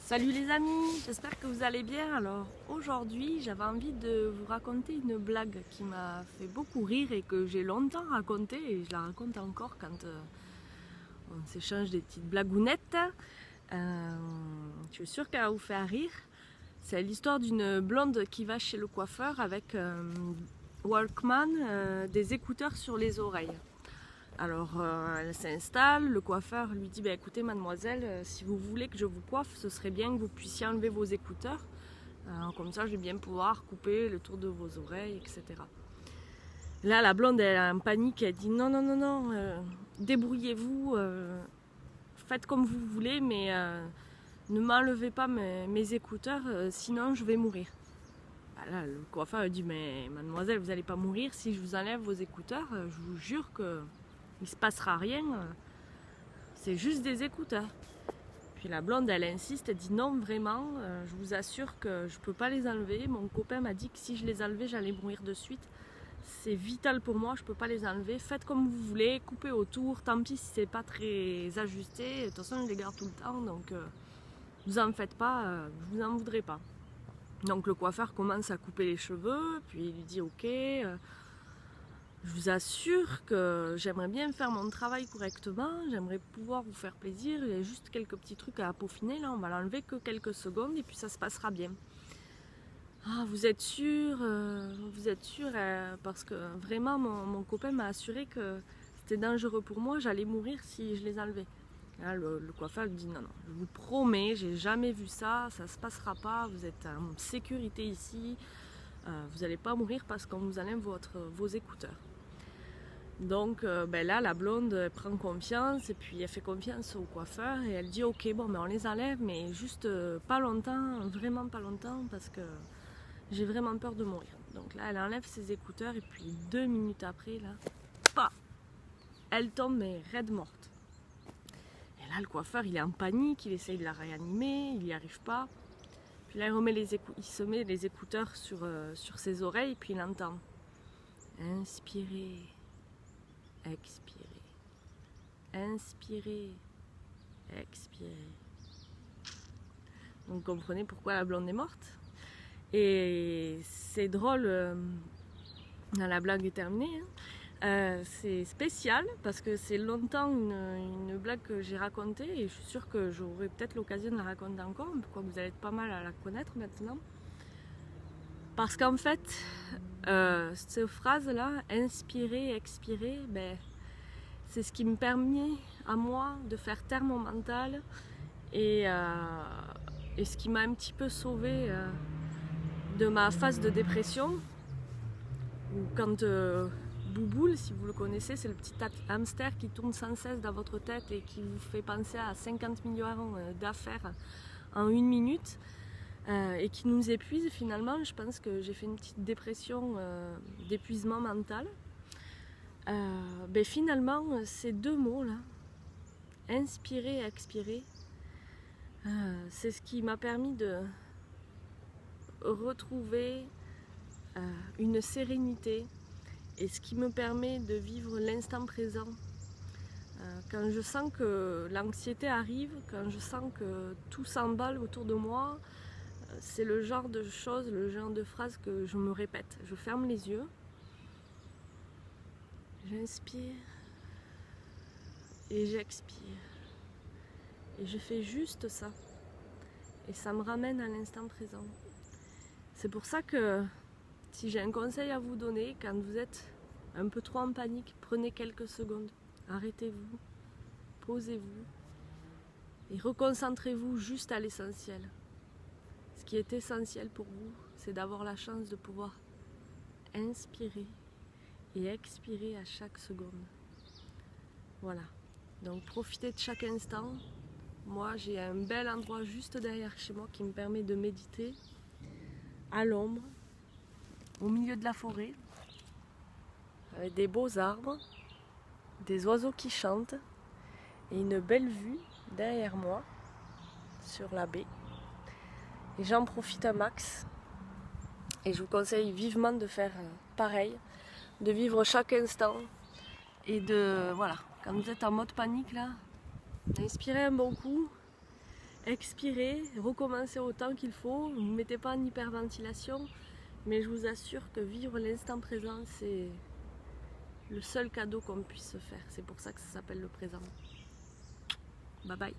Salut les amis, j'espère que vous allez bien. Alors aujourd'hui j'avais envie de vous raconter une blague qui m'a fait beaucoup rire et que j'ai longtemps racontée et je la raconte encore quand on s'échange des petites blagounettes. Je suis sûre qu'elle va vous faire rire. C'est l'histoire d'une blonde qui va chez le coiffeur avec Walkman, des écouteurs sur les oreilles. Alors elle s'installe, le coiffeur lui dit écoutez mademoiselle, si vous voulez que je vous coiffe, ce serait bien que vous puissiez enlever vos écouteurs. Comme ça je vais bien pouvoir couper le tour de vos oreilles, etc. Là la blonde elle est en panique, elle dit non, non, non, non, débrouillez-vous, faites comme vous voulez, mais ne m'enlevez pas mes écouteurs, sinon je vais mourir. Là le coiffeur dit mais mademoiselle vous n'allez pas mourir si je vous enlève vos écouteurs, je vous jure que il se passera rien, c'est juste des écouteurs. Puis la blonde elle insiste, elle dit non vraiment, je vous assure que je peux pas les enlever, mon copain m'a dit que si je les enlevais j'allais mourir de suite, c'est vital pour moi, je peux pas les enlever, faites comme vous voulez, coupez autour, tant pis si c'est pas très ajusté, de toute façon je les garde tout le temps, donc vous en faites pas, je vous en voudrais pas. Donc le coiffeur commence à couper les cheveux, puis il lui dit ok, je vous assure que j'aimerais bien faire mon travail correctement, j'aimerais pouvoir vous faire plaisir, il y a juste quelques petits trucs à peaufiner, là on va l'enlever que quelques secondes et puis ça se passera bien. Ah vous êtes sûr, parce que vraiment mon copain m'a assuré que c'était dangereux pour moi, j'allais mourir si je les enlevais. Là, le coiffeur lui dit non, non, je vous promets, j'ai jamais vu ça, ça se passera pas, vous êtes en sécurité ici, vous n'allez pas mourir parce qu'on vous enlève vos écouteurs. Donc là la blonde elle prend confiance et puis elle fait confiance au coiffeur et elle dit ok bon on les enlève mais juste pas longtemps, vraiment pas longtemps parce que j'ai vraiment peur de mourir. Donc là elle enlève ses écouteurs et puis 2 minutes après là, paf, elle tombe mais raide morte. Et là le coiffeur il est en panique, il essaye de la réanimer, il n'y arrive pas. Puis là il se met les écouteurs sur ses oreilles et puis il entend inspirez. Expirez, inspirez, expirez. Donc vous comprenez pourquoi la blonde est morte. Et c'est drôle, la blague est terminée, c'est spécial parce que c'est longtemps une blague que j'ai racontée et je suis sûre que j'aurai peut-être l'occasion de la raconter encore, pourquoi vous allez être pas mal à la connaître maintenant. Parce qu'en fait, cette phrase-là, inspirer, expirer, c'est ce qui me permet à moi de faire taire mon mental et ce qui m'a un petit peu sauvée de ma phase de dépression. Où quand Bouboule, si vous le connaissez, c'est le petit hamster qui tourne sans cesse dans votre tête et qui vous fait penser à 50 millions d'affaires en 1 minute. Et qui nous épuise finalement. Je pense que j'ai fait une petite dépression d'épuisement mental. Finalement, ces 2 mots là, inspirer et expirer, c'est ce qui m'a permis de retrouver une sérénité et ce qui me permet de vivre l'instant présent. Quand je sens que l'anxiété arrive, quand je sens que tout s'emballe autour de moi, c'est le genre de choses, le genre de phrases que je me répète. Je ferme les yeux, j'inspire et j'expire. Et je fais juste ça. Et ça me ramène à l'instant présent. C'est pour ça que si j'ai un conseil à vous donner, quand vous êtes un peu trop en panique, prenez quelques secondes, arrêtez-vous, posez-vous et reconcentrez-vous juste à l'essentiel. Ce qui est essentiel pour vous, c'est d'avoir la chance de pouvoir inspirer et expirer à chaque seconde. Voilà. Donc profitez de chaque instant. Moi, j'ai un bel endroit juste derrière chez moi qui me permet de méditer à l'ombre, au milieu de la forêt, avec des beaux arbres, des oiseaux qui chantent et une belle vue derrière moi sur la baie. Et j'en profite un max. Et je vous conseille vivement de faire pareil, de vivre chaque instant et de, voilà, quand vous êtes en mode panique là, inspirez un bon coup, expirez, recommencez autant qu'il faut, ne vous mettez pas en hyperventilation, mais je vous assure que vivre l'instant présent, c'est le seul cadeau qu'on puisse se faire. C'est pour ça que ça s'appelle le présent. Bye bye.